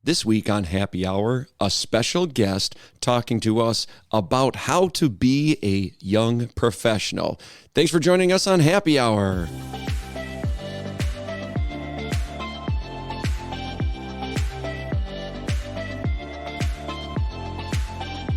This week on Happy Hour, a special guest talking to us about how to be a young professional. Thanks for joining us on Happy Hour.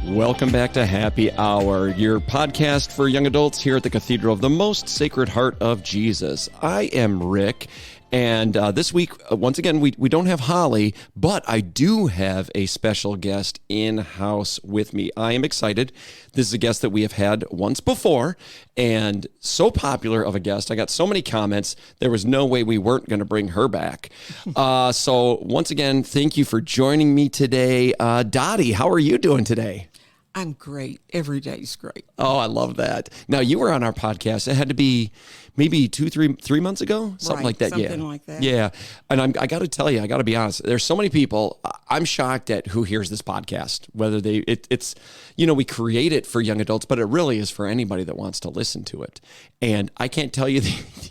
Welcome back to Happy Hour, your podcast for young adults here at the Cathedral of the Most Sacred Heart of Jesus. I am Rick, and this week, once again, we don't have Holly, but I do have a special guest in-house with me. I am excited. This is a guest that we have had once before, and so popular of a guest. I got so many comments, there was no way we weren't going to bring her back. So once again, thank you for joining me today. Dottie, how are you doing today? I'm great. Every day's great. Oh, I love that. Now, you were on our podcast. It had to be maybe 3 months ago, something like that. Something like that. Yeah. And I got to tell you, I got to be honest. There's so many people. I'm shocked at who hears this podcast. Whether it's we create it for young adults, but it really is for anybody that wants to listen to it. And I can't tell you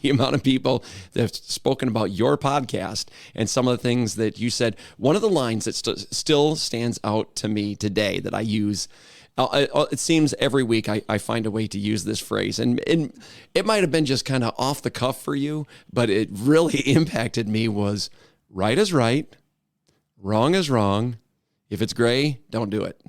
the amount of people that have spoken about your podcast and some of the things that you said. One of the lines that still stands out to me today that I use. It seems every week I find a way to use this phrase, and it might have been just kind of off the cuff for you, but it really impacted me. Was right is right, wrong is wrong. If it's gray, don't do it.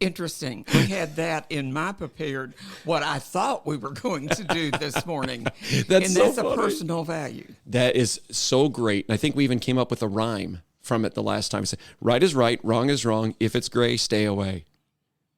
Interesting. We had that in my prepared, what I thought we were going to do this morning. That's a personal value. That is so great. And I think we even came up with a rhyme from it the last time. So, right is right, wrong is wrong. If it's gray, stay away.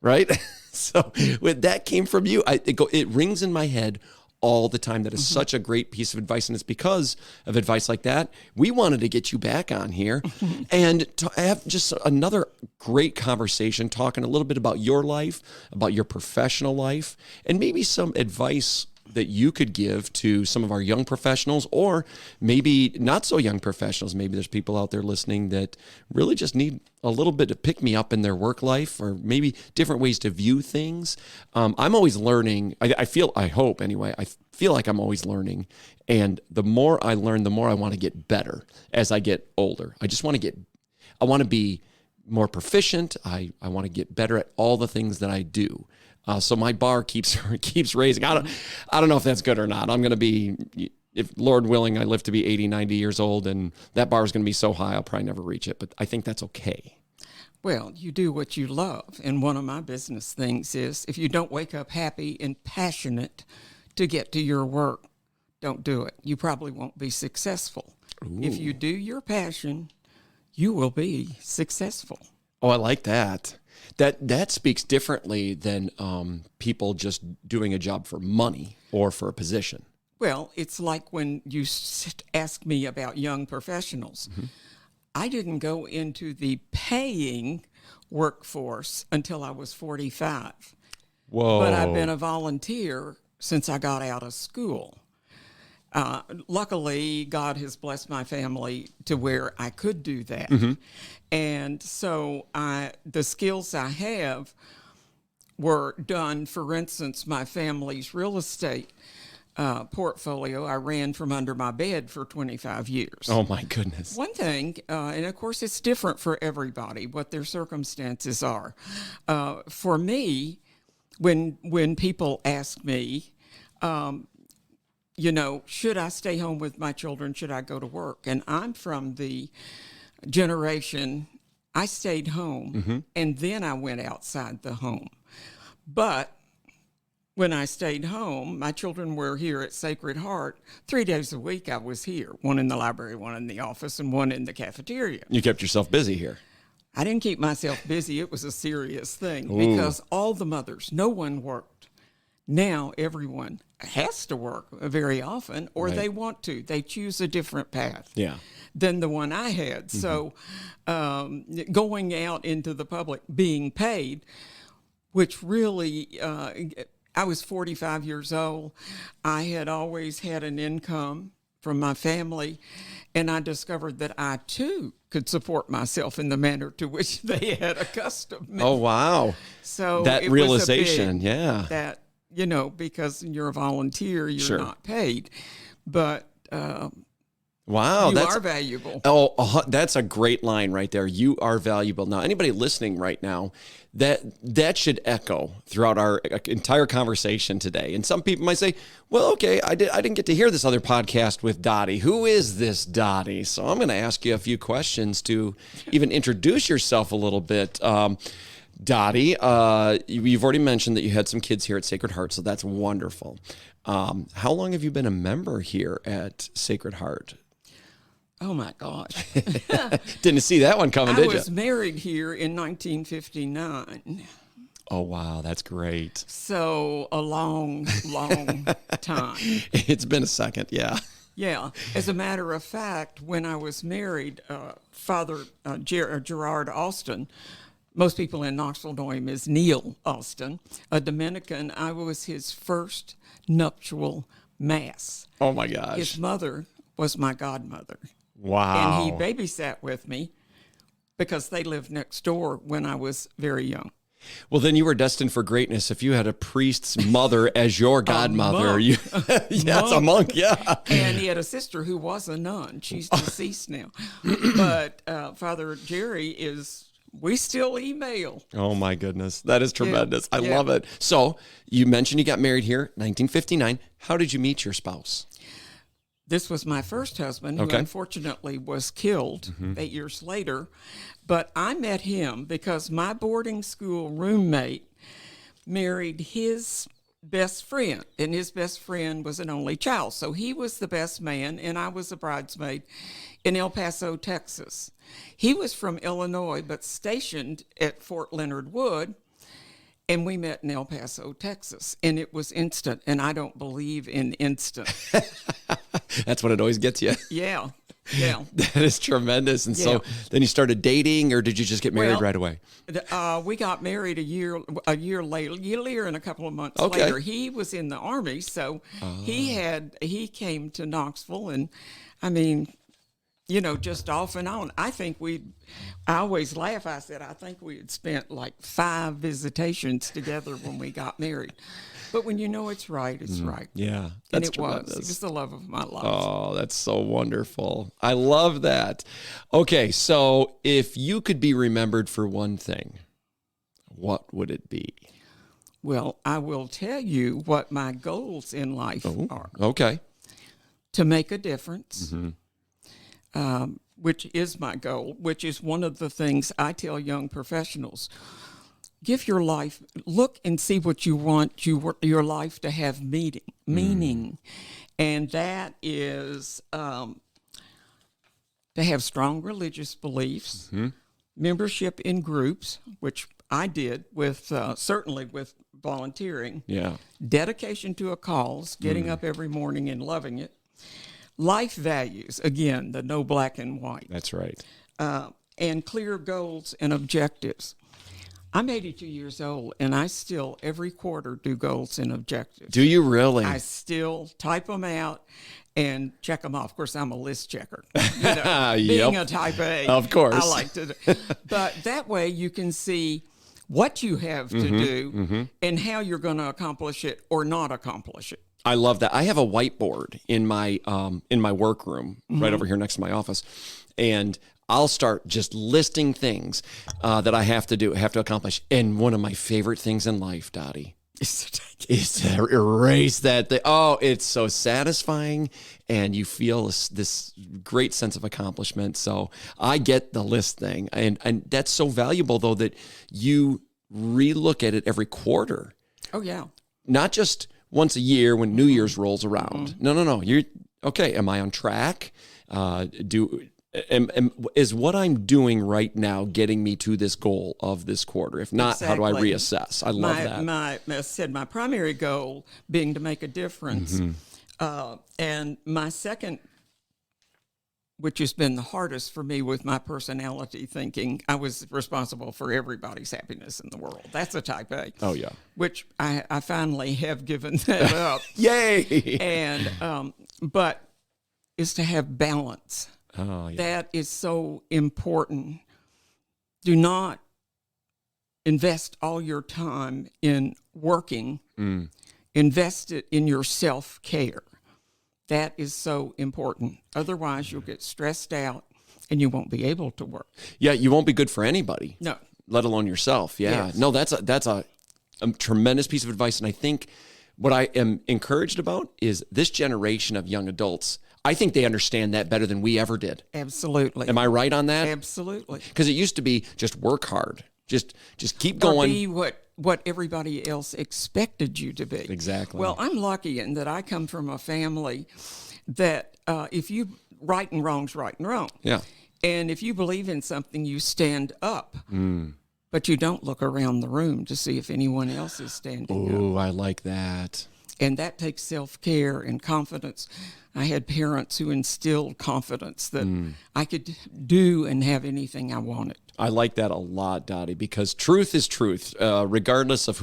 Right? So when that came from you, it rings in my head all the time. That is such a great piece of advice. And it's because of advice like that, we wanted to get you back on here and to have just another great conversation, talking a little bit about your life, about your professional life, and maybe some advice that you could give to some of our young professionals, or maybe not so young professionals. Maybe there's people out there listening that really just need a little bit to pick me up in their work life, or maybe different ways to view things. I'm always learning. I feel like I'm always learning. And the more I learn, the more I want to get better as I get older. I want to be more proficient. I want to get better at all the things that I do. So my bar keeps raising. I don't know if that's good or not. I'm going to be, if Lord willing, I live to be 80, 90 years old, and that bar is going to be so high, I'll probably never reach it. But I think that's okay. Well, you do what you love. And one of my business things is, if you don't wake up happy and passionate to get to your work, don't do it. You probably won't be successful. Ooh. If you do your passion, you will be successful. Oh, I like that. That speaks differently than people just doing a job for money or for a position. Well, it's like when you ask me about young professionals. Mm-hmm. I didn't go into the paying workforce until I was 45. Whoa. But I've been a volunteer since I got out of school. Luckily, God has blessed my family to where I could do that. Mm-hmm. And so the skills I have were done, for instance, my family's real estate portfolio, I ran from under my bed for 25 years. Oh, my goodness. One thing, and of course it's different for everybody, what their circumstances are. For me, when people ask me, should I stay home with my children? Should I go to work? And I'm from the generation, I stayed home, and then I went outside the home. But when I stayed home, my children were here at Sacred Heart. 3 days a week I was here, one in the library, one in the office, and one in the cafeteria. You kept yourself busy here. I didn't keep myself busy. It was a serious thing. Ooh. Because all the mothers, no one worked. Now everyone has to work very often, or they want to. They choose a different path than the one I had. Mm-hmm. So going out into the public, being paid, which really, I was 45 years old. I had always had an income from my family, and I discovered that I, too, could support myself in the manner to which they had accustomed me. Oh, wow. So that it realization, was a big, that, because you're a volunteer, you're not paid. But Wow, you are valuable. Oh, that's a great line right there. You are valuable. Now, anybody listening right now, that should echo throughout our entire conversation today. And some people might say, "Well, okay, I didn't get to hear this other podcast with Dottie. Who is this Dottie?" So I'm going to ask you a few questions to even introduce yourself a little bit. Dottie, you've already mentioned that you had some kids here at Sacred Heart, so that's wonderful. How long have you been a member here at Sacred Heart? Oh, my gosh. Didn't see that one coming, did you? I was married here in 1959. Oh, wow. That's great. So a long, long time. It's been a second, yeah. Yeah. As a matter of fact, when I was married, Father Gerard Austin, most people in Knoxville know him as Neil Austin, a Dominican, I was his first nuptial mass. Oh, my gosh. His mother was my godmother. Wow. And he babysat with me because they lived next door when I was very young. Well, then you were destined for greatness if you had a priest's mother as your godmother. It's a monk, yeah. And he had a sister who was a nun. She's deceased now. But Father Jerry we still email. Oh, my goodness. That is tremendous. I love it. So you mentioned you got married here, 1959. How did you meet your spouse? This was my first husband, who unfortunately was killed 8 years later. But I met him because my boarding school roommate married his best friend, and his best friend was an only child. So he was the best man, and I was a bridesmaid in El Paso, Texas. He was from Illinois, but stationed at Fort Leonard Wood. And we met in El Paso, Texas, and it was instant, and I don't believe in instant. That's what it always gets you. Yeah. That is tremendous. And so then you started dating, or did you just get married right away? We got married a year later, and a couple of months later. He was in the Army, so he came to Knoxville, and I mean, just off and on. I always laugh. I said, I think we had spent like 5 visitations together when we got married. But when you know it's right, it's right. Yeah. And it was. It was the love of my life. Oh, that's so wonderful. I love that. Okay, so if you could be remembered for one thing, what would it be? Well, I will tell you what my goals in life are. Okay. To make a difference. Which is my goal, which is one of the things I tell young professionals. Give your life, look and see what you want your life to have meaning. And that is to have strong religious beliefs, membership in groups, which I did certainly with volunteering, dedication to a cause, getting up every morning and loving it. Life values, again, the no black and white. That's right. And clear goals and objectives. I'm 82 years old, and I still, every quarter, do goals and objectives. Do you really? I still type them out and check them off. Of course, I'm a list checker. Being a type A. Of course. I like to do. But that way you can see what you have to do and how you're going to accomplish it or not accomplish it. I love that. I have a whiteboard in my workroom right over here next to my office, and I'll start just listing things that I have to accomplish. And one of my favorite things in life, Dottie, is to erase that thing. Oh, it's so satisfying, and you feel this great sense of accomplishment. So I get the list thing, and that's so valuable, though, that you relook at it every quarter. Oh, yeah. Not just once a year when New Year's rolls around. No. You're okay. Am I on track? Is what I'm doing right now getting me to this goal of this quarter? If not, how do I reassess? I love that. I said my primary goal being to make a difference. And my second, which has been the hardest for me with my personality thinking, I was responsible for everybody's happiness in the world. That's a type A. Oh, yeah. Which I finally have given that up. Yay! And, but is to have balance. Oh, yeah. That is so important. Do not invest all your time in working. Invest it in your self-care. That is so important. Otherwise, you'll get stressed out and you won't be able to work. Yeah, you won't be good for anybody. No. Let alone yourself. Yeah. Yes. No, that's a tremendous piece of advice. And I think what I am encouraged about is this generation of young adults, I think they understand that better than we ever did. Absolutely. Am I right on that? Absolutely. Because it used to be just work hard. Just keep going. Or be what everybody else expected you to be. Exactly. Well, I'm lucky in that I come from a family that if you right and wrong's right and wrong. Yeah. And if you believe in something, you stand up. But you don't look around the room to see if anyone else is standing up. Oh, I like that. And that takes self-care and confidence. I had parents who instilled confidence that I could do and have anything I wanted. I like that a lot, Dottie, because truth is truth, regardless of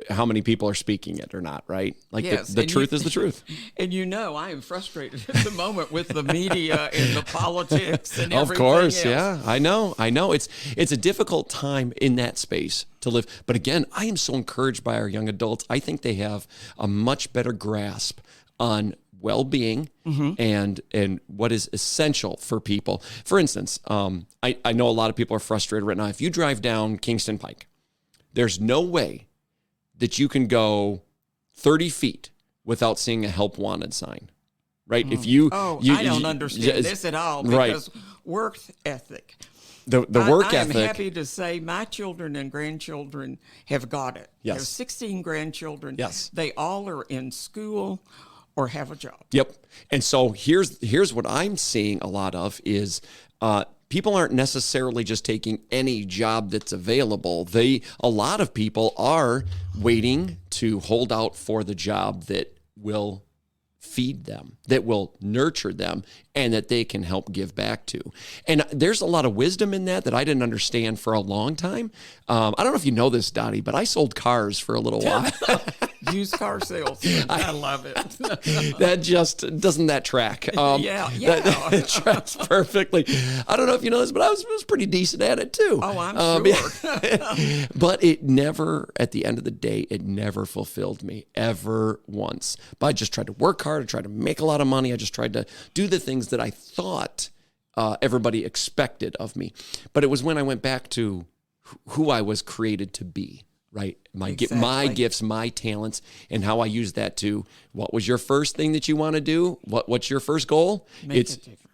how many people are speaking it or not, right? Like yes, the truth is the truth. And I am frustrated at the moment with the media and the politics and everything Of course, else. yeah. I know. It's a difficult time in that space to live. But again, I am so encouraged by our young adults. I think they have a much better grasp on well-being and what is essential for people. For instance, I know a lot of people are frustrated right now. If you drive down Kingston Pike, there's no way that you can go 30 feet without seeing a help wanted sign, right? If I don't understand this at all because work ethic. The work ethic. I'm ethic. happy to say my children and grandchildren have got it. Yes. I have 16 grandchildren. Yes. They all are in school or have a job. Yep. And so here's what I'm seeing a lot of is people aren't necessarily just taking any job that's available. A lot of people are waiting to hold out for the job that will feed them, that will nurture them, and that they can help give back to. And there's a lot of wisdom in that I didn't understand for a long time. I don't know if you know this, Dottie, but I sold cars for a little while. Used car sales. I love it. Doesn't that track? Yeah. That tracks perfectly. I don't know if you know this, but I was pretty decent at it too. Oh, I'm sure. But it never, at the end of the day, it never fulfilled me ever once. But I just tried to work hard. I tried to make a lot of money. I just tried to do the things that I thought everybody expected of me. But it was when I went back to who I was created to be. Right. My gifts, my talents, and how I use that to, what was your first thing that you want to do? What's your first goal?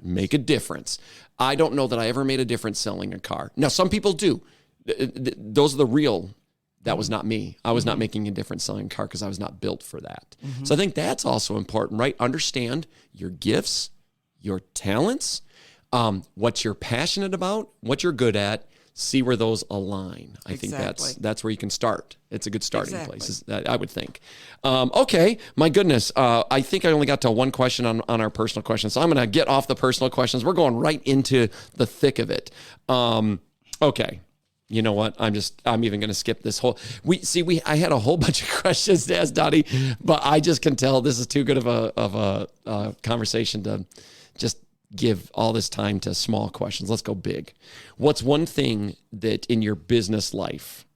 Make a difference. I don't know that I ever made a difference selling a car. Now, some people do. Those are the real. That was not me. I was not making a difference selling a car because I was not built for that. So I think that's also important, right? Understand your gifts, your talents, what you're passionate about, what you're good at. See where those align. I think that's where you can start. It's a good starting place, I would think. Okay, my goodness. I think I only got to one question on our personal questions, so I'm going to get off the personal questions. We're going right into the thick of it. Okay. You know what? I'm even going to skip this whole. I had a whole bunch of questions to ask Dottie, but I just can tell this is too good of a conversation to just give all this time to small questions. Let's go big. What's one thing that in your business life,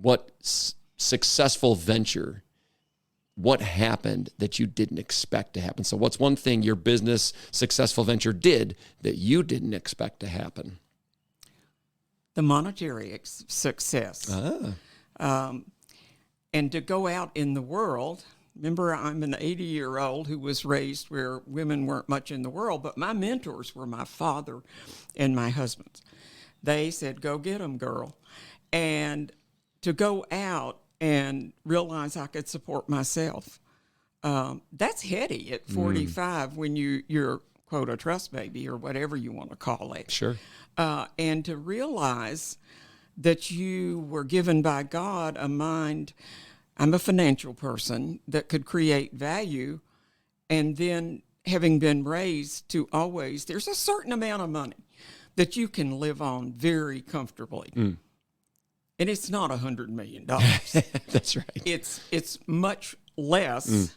what successful venture, what happened that you didn't expect to happen? So what's one thing your business successful venture did that you didn't expect to happen? The monetary success. And to go out in the world. Remember, I'm an 80-year-old who was raised where women weren't much in the world, but my mentors were my father and my husband. They said, go get them, girl. And to go out and realize I could support myself, that's heady at 45 when you're, quote, a trust baby or whatever you want to call it. Sure. And to realize that you were given by God a mind. I'm a financial person that could create value, and then having been raised to always, there's a certain amount of money that you can live on very comfortably. And it's not $100 million. That's right. It's much less,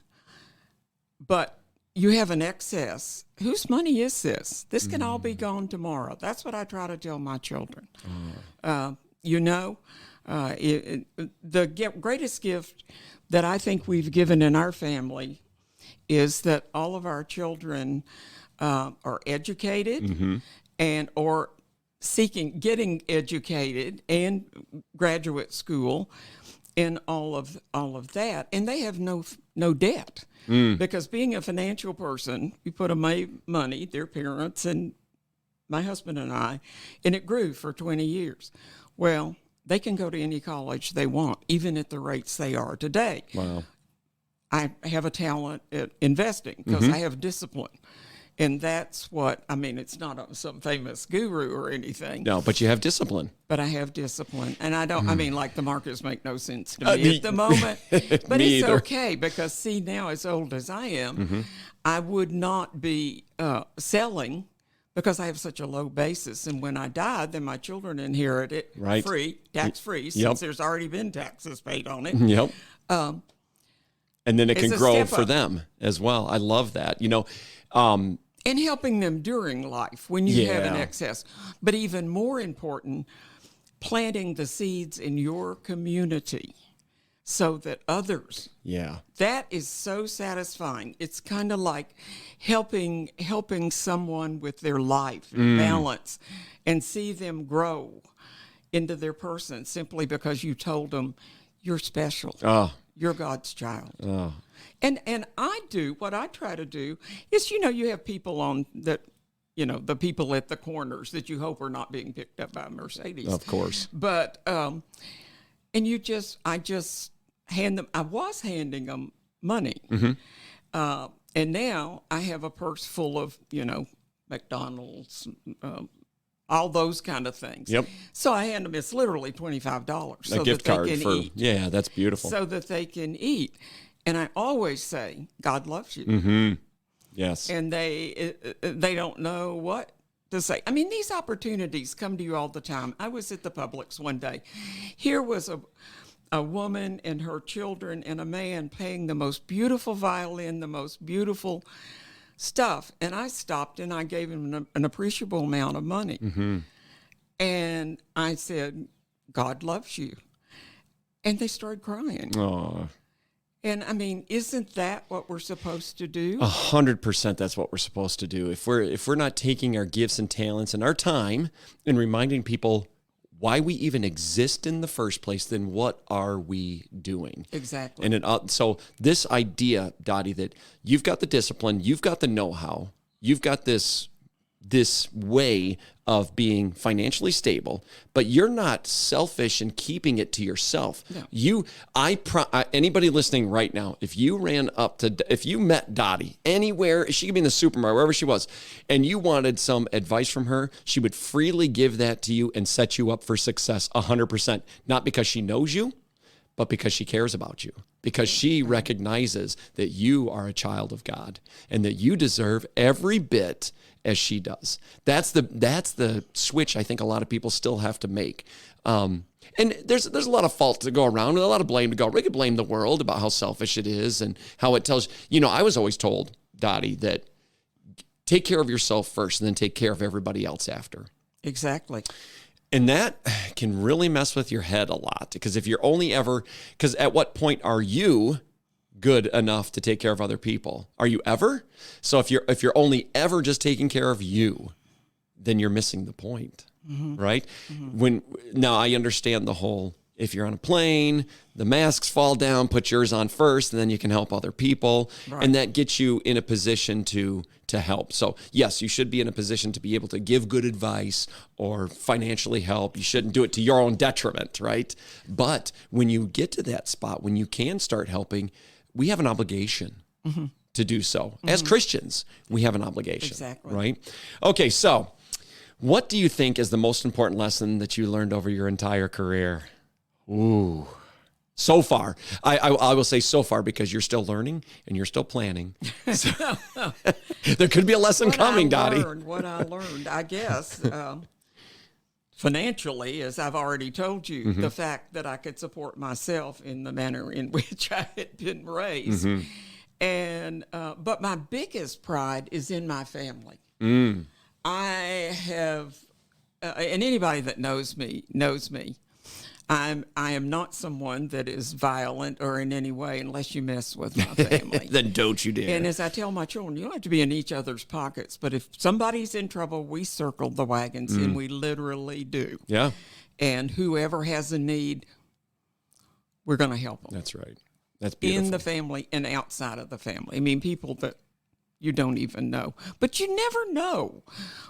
but you have an excess. Whose money is this? This can all be gone tomorrow. That's what I try to tell my children. The greatest gift that I think we've given in our family is that all of our children are educated and or getting educated and graduate school and all of that, and they have no debt because being a financial person, you put away money, their parents and my husband and I, and it grew for 20 years. Well, they can go to any college they want, even at the rates they are today. Wow. I have a talent at investing because I have discipline. And that's what, I mean, it's not some famous guru or anything. No, but you have discipline. But I have discipline. And I don't, I mean, like the markets make no sense to me at the moment. But it's either. okay because, see, now as old as I am, I would not be selling because I have such a low basis. And when I die, then my children inherit it free, tax-free, since there's already been taxes paid on it. Yep. And then it can grow for up. them as well. I love that. You know, and helping them during life when you have an excess. But even more important, planting the seeds in your community so that others. Yeah. That is so satisfying. It's kind of like helping someone with their life and balance and see them grow into their person simply because you told them you're special. Oh. You're God's child. Oh. And I do, what I try to do is, you know, you have people on that, you know, the people at the corners that you hope are not being picked up by Mercedes. Of course. But, and I just I was handing them money. And now I have a purse full of, you know, McDonald's, all those kind of things. Yep. So I hand them, it's literally $25 so a gift that card they can eat. Yeah, that's beautiful. So that they can eat. And I always say, God loves you. Yes. And they don't know what to say. I mean, these opportunities come to you all the time. I was at the Publix one day. Here was a woman and her children and a man playing the most beautiful violin, the most beautiful stuff. And I stopped and I gave him an appreciable amount of money. And I said, God loves you. And they started crying. Oh. And I mean, isn't that what we're supposed to do? 100% that's what we're supposed to do. If we're not taking our gifts and talents and our time and reminding people why we even exist in the first place, then what are we doing? Exactly. And so this idea, Dottie, that you've got the discipline, you've got the know-how, you've got this way of being financially stable, but you're not selfish in keeping it to yourself. No. Anybody listening right now, if you met Dottie anywhere, she could be in the supermarket, wherever she was, and you wanted some advice from her, she would freely give that to you and set you up for success 100%. Not because she knows you, but because she cares about you, because she recognizes that you are a child of God and that you deserve every bit as she does. That's the switch I think a lot of people still have to make. And there's a lot of fault to go around, and a lot of blame to go. We could blame the world about how selfish it is and how it tells. You know, I was always told, Dottie, that take care of yourself first and then take care of everybody else after. Exactly. And that can really mess with your head a lot, because if you're because at what point are you good enough to take care of other people? Are you ever? So if you're only ever just taking care of you, then you're missing the point, right? Now I understand the whole, if you're on a plane, the masks fall down, put yours on first, and then you can help other people. Right. And that gets you in a position to help. So yes, you should be in a position to be able to give good advice or financially help. You shouldn't do it to your own detriment, right? But when you get to that spot, when you can start helping, we have an obligation to do so. As Christians, we have an obligation. Exactly. Right? Okay, so what do you think is the most important lesson that you learned over your entire career? Ooh. So far. I will say so far because you're still learning and you're still planning. So, there could be a lesson coming, Dottie. What I learned, I guess, financially, as I've already told you, the fact that I could support myself in the manner in which I had been raised. And but my biggest pride is in my family. I have, and anybody that knows me, I am not someone that is violent or in any way unless you mess with my family. Then don't you dare. And as I tell my children, you don't have to be in each other's pockets, but if somebody's in trouble, we circle the wagons, and we literally do. Yeah. And whoever has a need, we're going to help them. That's right. That's beautiful. In the family and outside of the family. I mean, people that you don't even know. But you never know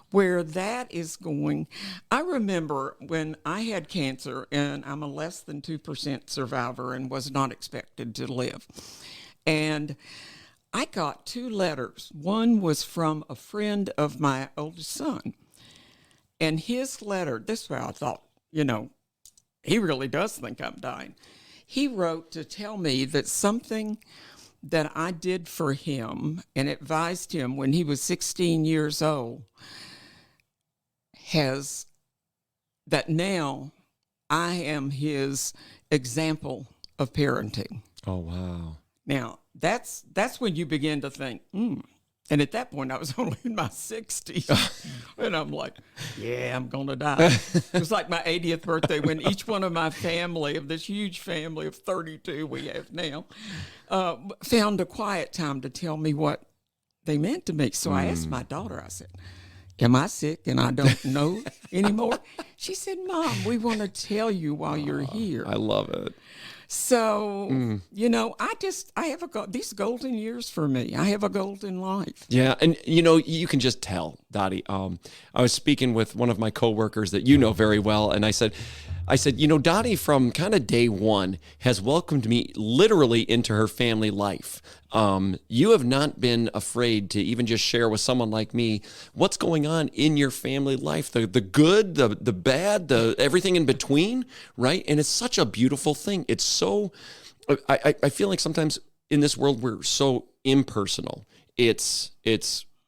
where that is going. I remember when I had cancer, and I'm a less than 2% survivor and was not expected to live. And I got 2 letters. One was from a friend of my oldest son. And his letter, this is where I thought, he really does think I'm dying. He wrote to tell me that something that I did for him and advised him when he was 16 years old that now I am his example of parenting. Oh, wow. Now, that's when you begin to think, And at that point, I was only in my 60s. And I'm like, yeah, I'm going to die. It was like my 80th birthday when each one of my family, of this huge family of 32 we have now, found a quiet time to tell me what they meant to me. So I asked my daughter, I said, am I sick and I don't know anymore? She said, Mom, we want to tell you while you're here. I love it. So, I have these golden years for me. I have a golden life. Yeah. And, you can just tell, Dottie. I was speaking with one of my coworkers that you know very well. And I said, Dottie from kind of day one has welcomed me literally into her family life. You have not been afraid to even just share with someone like me what's going on in your family life, the good, the bad, everything in between, right? And it's such a beautiful thing. It's so, I feel like sometimes in this world we're so impersonal. It's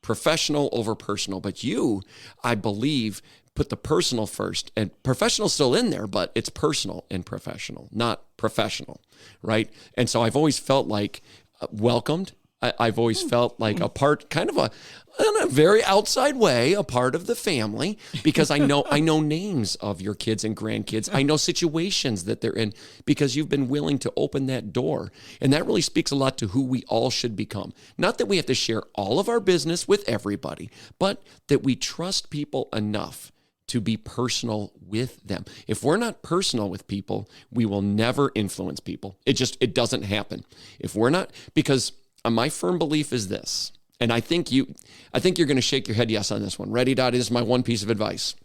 professional over personal, but you, I believe, put the personal first, and professional's still in there, but it's personal and professional, not professional, right? And so I've always felt like welcomed. I've always felt like a part, kind of in a very outside way, a part of the family, because I know names of your kids and grandkids. I know situations that they're in because you've been willing to open that door. And that really speaks a lot to who we all should become. Not that we have to share all of our business with everybody, but that we trust people enough to be personal with them. If we're not personal with people, we will never influence people. It doesn't happen. If we're not, because my firm belief is this, and I think you're going to shake your head yes on this one. Ready, Dottie? This is my one piece of advice.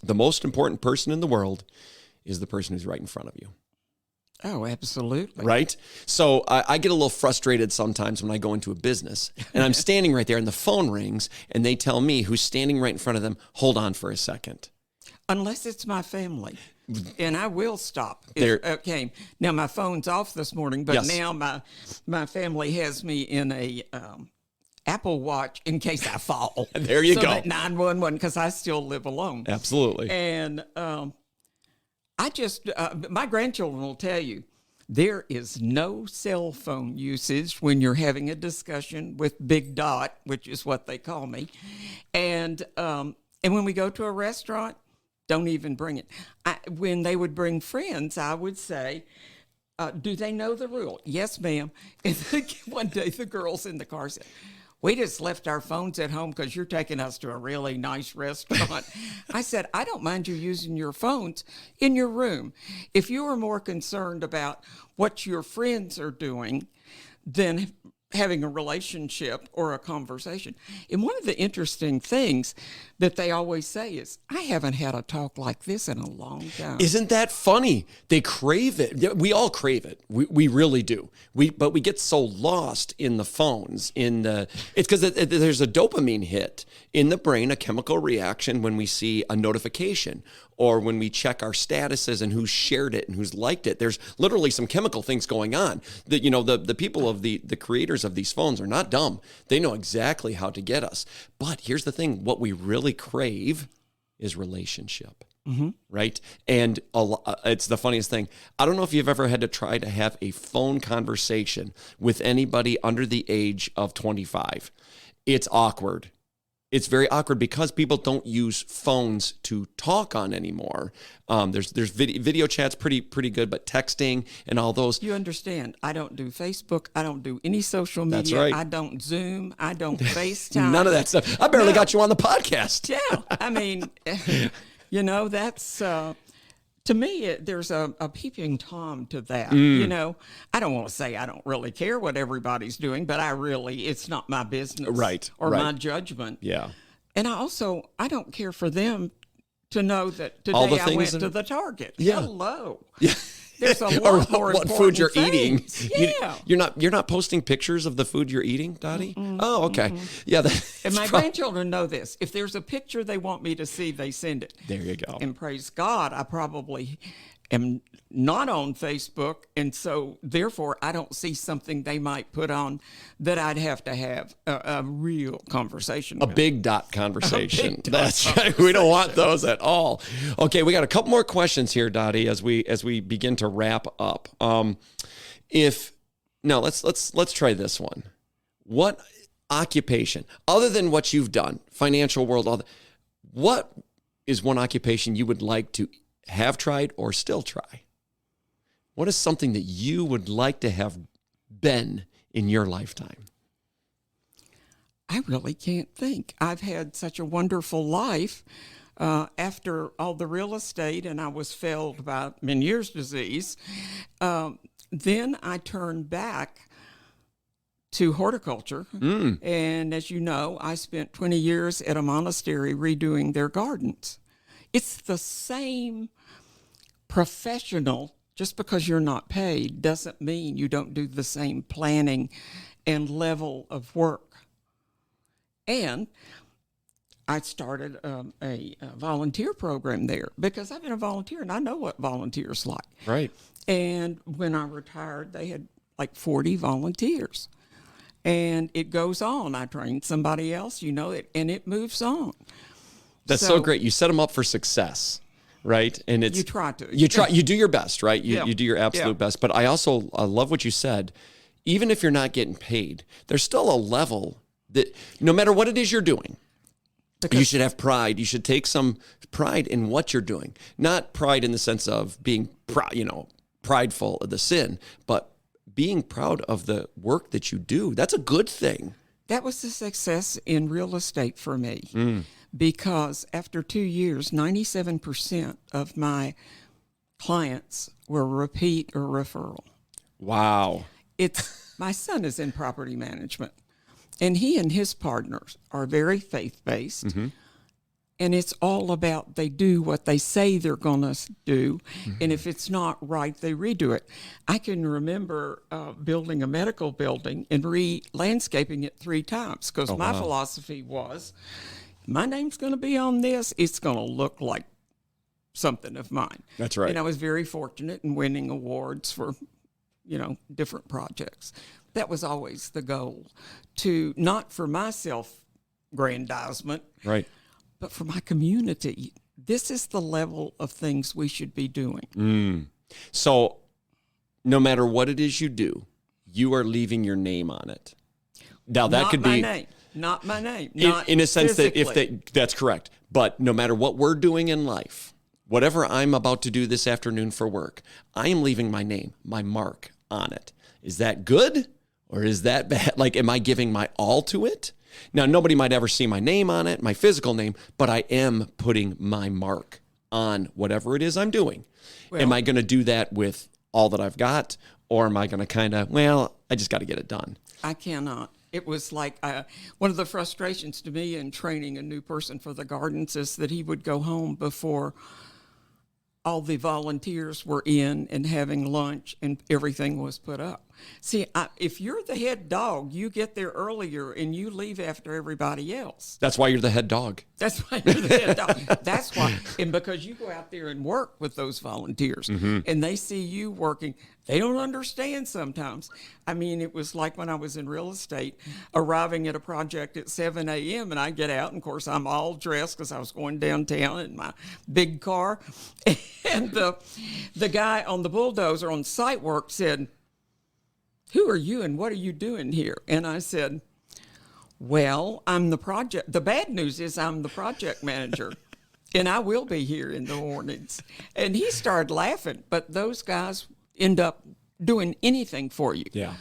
The most important person in the world is the person who's right in front of you. Oh, absolutely. Right? So I get a little frustrated sometimes when I go into a business and I'm standing right there and the phone rings and they tell me who's standing right in front of them, hold on for a second. Unless it's my family. And I will stop. Okay. Now my phone's off this morning, but yes. Now my family has me in a Apple Watch in case I fall. There you go. That 911, because I still live alone. Absolutely. And my grandchildren will tell you, there is no cell phone usage when you're having a discussion with Big Dot, which is what they call me. And when we go to a restaurant, don't even bring it. When they would bring friends, I would say, do they know the rule? Yes, ma'am. And one day the girls in the car said, we just left our phones at home because you're taking us to a really nice restaurant. I said, I don't mind you using your phones in your room. If you are more concerned about what your friends are doing than having a relationship or a conversation. And one of the interesting things that they always say is, I haven't had a talk like this in a long time. Isn't that funny? They crave it. We all crave it. We really do. But we get so lost in the phones. It's because there's a dopamine hit in the brain, a chemical reaction when we see a notification or when we check our statuses and who's shared it and who's liked it. There's literally some chemical things going on. The people of the creators of these phones are not dumb. They know exactly how to get us. But here's the thing. What we really crave is relationship. Mm-hmm. Right? And it's the funniest thing. I don't know if you've ever had to try to have a phone conversation with anybody under the age of 25. It's awkward. it's very awkward because people don't use phones to talk on anymore. There's video chat's pretty good, but texting and all those. You understand, I don't do Facebook. I don't do any social media. That's right. I don't Zoom. I don't FaceTime. None of that stuff. I barely got you on the podcast. Yeah. I mean, that's... to me, there's a peeping Tom to that. I don't want to say I don't really care what everybody's doing, but it's not my business. Right. Or my judgment. Yeah. And I don't care for them to know that today I went to the Target. Yeah. Hello. Yeah. There's a lot more what food you're things. eating. Yeah. You're not posting pictures of the food you're eating, Dottie? Oh, okay. Yeah. And my grandchildren know this. If there's a picture they want me to see, they send it. There you go. And praise God, I probably am not on Facebook, and so therefore I don't see something they might put on that I'd have to have a real conversation with. Big dot conversation. That's right. We don't want those at all. Okay, we got a couple more questions here, Dottie, as we begin to wrap up. Let's try this one. What occupation, other than what you've done, financial world, what is one occupation you would like to have tried or still try? What is something that you would like to have been in your lifetime? I really can't think. I've had such a wonderful life. After all the real estate, and I was failed by Meniere's disease, then I turned back to horticulture. And as you know, I spent 20 years at a monastery redoing their gardens. It's the same professional. Just because you're not paid doesn't mean you don't do the same planning and level of work. And I started a volunteer program there because I've been a volunteer and I know what volunteers like. Right. And when I retired, they had like 40 volunteers. And it goes on. I trained somebody else, and it moves on. That's so great. You set them up for success. Right. And you try to. You do your best, right? You do your absolute best. But I also love what you said. Even if you're not getting paid, there's still a level that no matter what it is you're doing, you should have pride. You should take some pride in what you're doing. Not pride in the sense of being prideful of the sin, but being proud of the work that you do. That's a good thing. That was the success in real estate for me. Because after 2 years, 97% of my clients were repeat or referral. Wow. My son is in property management, and he and his partners are very faith-based. Mm-hmm. And it's all about they do what they say they're going to do. Mm-hmm. And if it's not right, they redo it. I can remember building a medical building and re-landscaping it 3 times because my philosophy was, my name's going to be on this. It's going to look like something of mine. That's right. And I was very fortunate in winning awards for, different projects. That was always the goal, to not for my self-grandizement, right, but for my community. This is the level of things we should be doing. So no matter what it is you do, you are leaving your name on it. Now that could be... Not my name. In a sense physically. That's correct. But no matter what we're doing in life, whatever I'm about to do this afternoon for work, I am leaving my name, my mark on it. Is that good or is that bad? Like, am I giving my all to it? Now, nobody might ever see my name on it, my physical name, but I am putting my mark on whatever it is I'm doing. Well, am I going to do that with all that I've got, or am I going to kind of, I just got to get it done? I cannot. It was like one of the frustrations to me in training a new person for the gardens is that he would go home before all the volunteers were in and having lunch and everything was put up. See, if you're the head dog, you get there earlier and you leave after everybody else. That's why you're the head dog. That's why you're the head dog. That's why. And because you go out there and work with those volunteers and they see you working, they don't understand sometimes. I mean, it was like when I was in real estate, arriving at a project at 7 a.m. and I get out, and of course I'm all dressed because I was going downtown in my big car. And the guy on the bulldozer on site work said, "Who are you and what are you doing here?" And I said, Well, the bad news is I'm the project manager. And I will be here in the mornings. And he started laughing, but those guys end up doing anything for you. Yeah.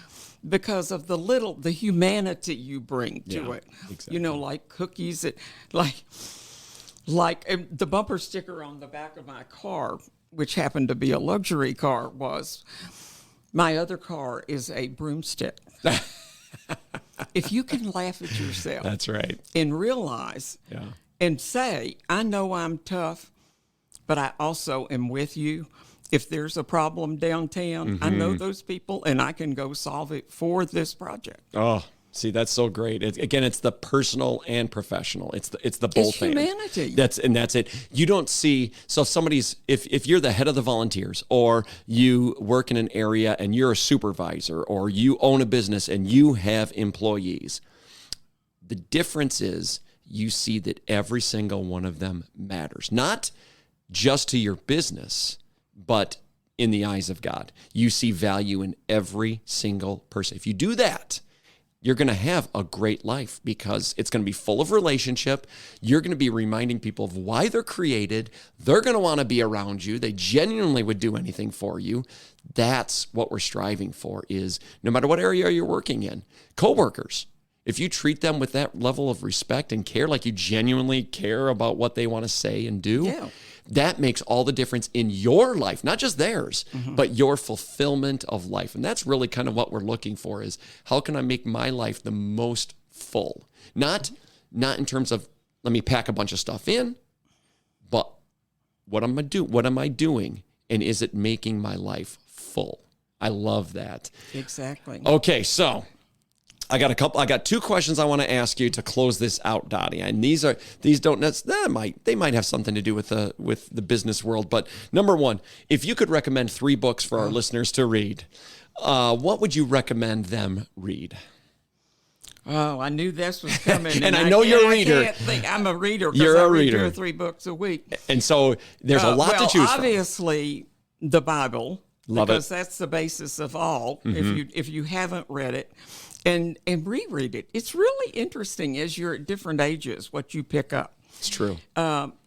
Because of the humanity you bring to it. Exactly. You know, like cookies, like the bumper sticker on the back of my car, which happened to be a luxury car, was, my other car is a broomstick. If you can laugh at yourself. That's right. And realize and say, I know I'm tough, but I also am with you. If there's a problem downtown, I know those people, and I can go solve it for this project. Oh, see, that's so great. It's the personal and professional. It's the both. It's humanity. That's it. You don't see, so if you're the head of the volunteers, or you work in an area and you're a supervisor, or you own a business and you have employees, the difference is you see that every single one of them matters, not just to your business, but in the eyes of God. You see value in every single person. If you do that, you're going to have a great life, because it's going to be full of relationship. You're going to be reminding people of why they're created. They're going to want to be around you. They genuinely would do anything for you. That's what we're striving for, is no matter what area you're working in. Coworkers, if you treat them with that level of respect and care, like you genuinely care about what they want to say and do, that makes all the difference in your life, not just theirs, but your fulfillment of life. And that's really kind of what we're looking for, is how can I make my life the most full? Not in terms of, let me pack a bunch of stuff in, but what am I doing? And is it making my life full? I love that. Exactly. Okay, so I got two questions I want to ask you to close this out, Dottie. And they might have something to do with the business world. But number one, if you could recommend 3 books for our listeners to read, what would you recommend them read? Oh, I knew this was coming. And I know you're a reader. I can't think I'm a reader. You're a reader. 2 or 3 books a week. And so there's a lot to choose from. Obviously, the Bible. Love because it. That's the basis of all. If you haven't read it. And reread it. It's really interesting as you're at different ages what you pick up. It's true.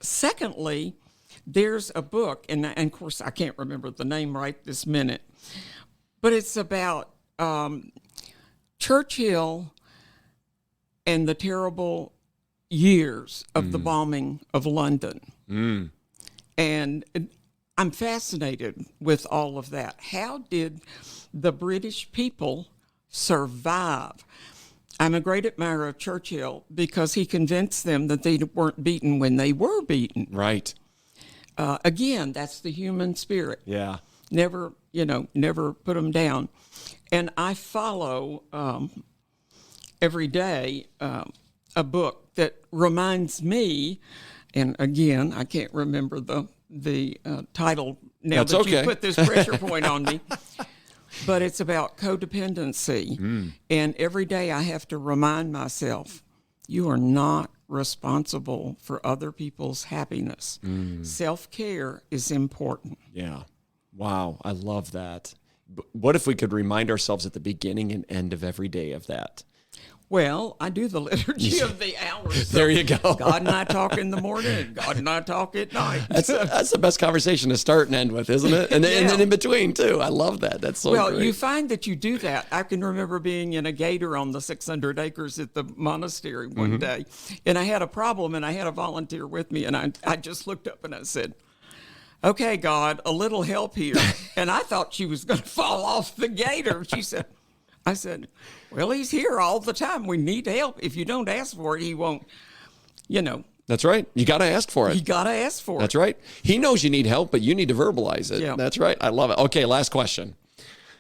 Secondly, there's a book, and of course I can't remember the name right this minute, but it's about Churchill and the terrible years of the bombing of London. And I'm fascinated with all of that. How did the British people survive? I'm a great admirer of Churchill because he convinced them that they weren't beaten when they were beaten. Right. Again, that's the human spirit. Yeah. Never put them down. And I follow every day a book that reminds me, and again, I can't remember the title now. That's that okay. You put this pressure point on me. But it's about codependency. And every day I have to remind myself, you are not responsible for other people's happiness. Self-care is important. Yeah. Wow. I love that. What if we could remind ourselves at the beginning and end of every day of that? Well, I do the liturgy of the hours. So there you go. God and I talk in the morning, and God and I talk at night. That's the best conversation to start and end with, isn't it? And then in between, too. I love that. That's so great. You find that you do that. I can remember being in a gator on the 600 acres at the monastery one day, and I had a problem, and I had a volunteer with me, and I just looked up and I said, okay, God, a little help here. And I thought she was going to fall off the gator. I said, well, he's here all the time. We need help. If you don't ask for it, he won't, That's right. You got to ask for it. You got to ask for it. That's right. He knows you need help, but you need to verbalize it. Yeah. That's right. I love it. Okay, last question.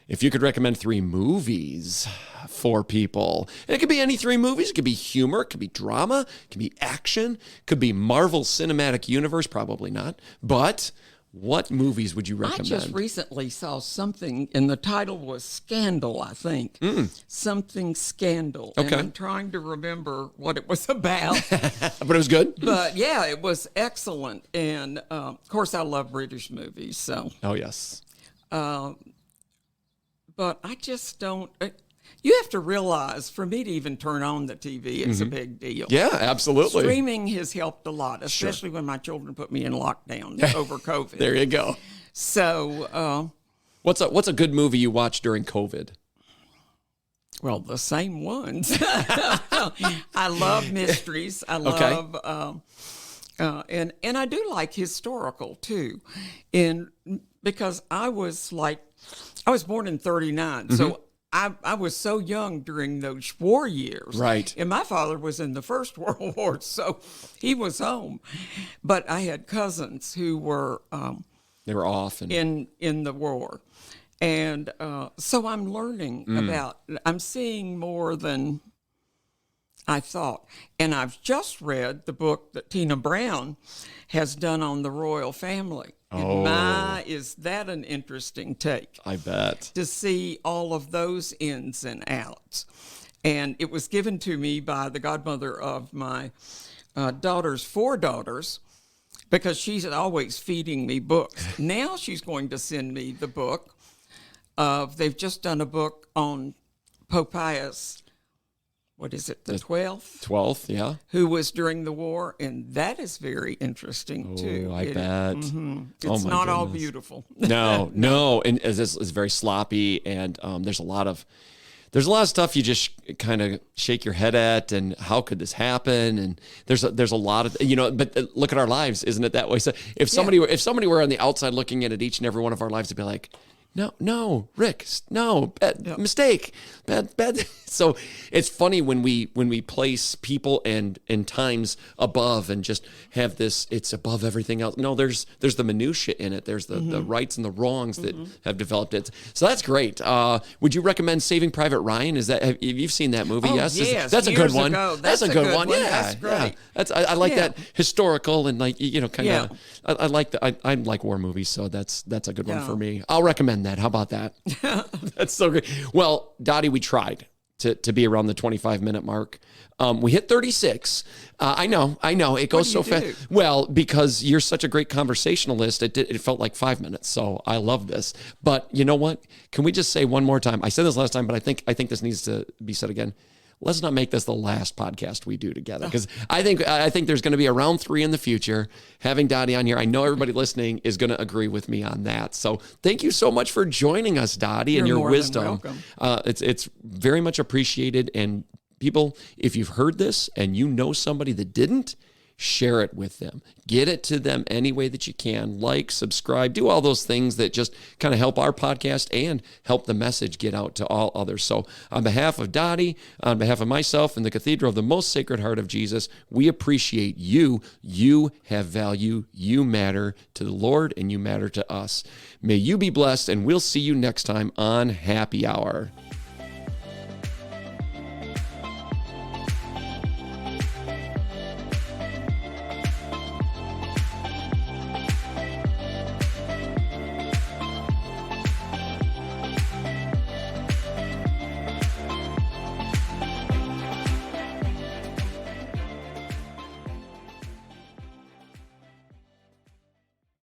If you could recommend 3 movies for people, and it could be any 3 movies. It could be humor. It could be drama. It could be action. It could be Marvel Cinematic Universe. Probably not. But what movies would you recommend? I just recently saw something, and the title was Scandal, I think. Something Scandal. Okay. And I'm trying to remember what it was about. But it was good? But, yeah, it was excellent. And, of course, I love British movies, so. Oh, yes. But I just don't. You have to realize, for me to even turn on the TV, it's a big deal. Yeah, absolutely. Streaming has helped a lot, especially when my children put me in lockdown over COVID. There you go. So, what's a good movie you watched during COVID? Well, the same ones. I love mysteries. I love, and I do like historical too, because I was born in 1939, so I was so young during those war years. Right. And my father was in the First World War, so he was home. But I had cousins who were they were off in the war. And so I'm learning I'm seeing more than I thought. And I've just read the book that Tina Brown has done on the royal family. And is that an interesting take? I bet. To see all of those ins and outs. And it was given to me by the godmother of my daughter's 4 daughters, because she's always feeding me books. Now she's going to send me the book they've just done a book on Pope Pius, what is it, the 12th? 12th, yeah. Who was during the war, and that is very interesting, too. I bet. It's not all beautiful. No. And it's very sloppy, and there's a lot of stuff you just kind of shake your head at, and how could this happen? And there's a lot of, but look at our lives, isn't it that way? So if somebody were on the outside looking at it, each and every one of our lives, to be like, no, Rick, no, bad mistake, bad. So it's funny when we place people and times above, and just have this, it's above everything else. No, there's the minutia in it. There's the rights and the wrongs that have developed it. So that's great. Would you recommend Saving Private Ryan? Have you seen that movie? Oh, yes, that's a good one. That's a good one. Yeah, that's great. Yeah. I like that historical, and kind of. I like war movies, so that's a good one for me. I'll recommend that. How about that? That's so great. Well, Dottie, we tried to be around the 25-minute mark. We hit 36. I know. It goes so fast. Well, because you're such a great conversationalist, it felt like 5 minutes. So I love this. But you know what? Can we just say one more time? I said this last time, but I think this needs to be said again. Let's not make this the last podcast we do together, because I think there's going to be a round 3 in the future. Having Dottie on here, I know everybody listening is going to agree with me on that. So thank you so much for joining us, Dottie, and your wisdom. It's very much appreciated. And people, if you've heard this and you know somebody that didn't, share it with them. Get it to them any way that you can. Like, subscribe, do all those things that just kind of help our podcast and help the message get out to all others. So on behalf of Dottie, on behalf of myself and the Cathedral of the Most Sacred Heart of Jesus, we appreciate you. You have value. You matter to the Lord, and you matter to us. May you be blessed, and we'll see you next time on Happy Hour.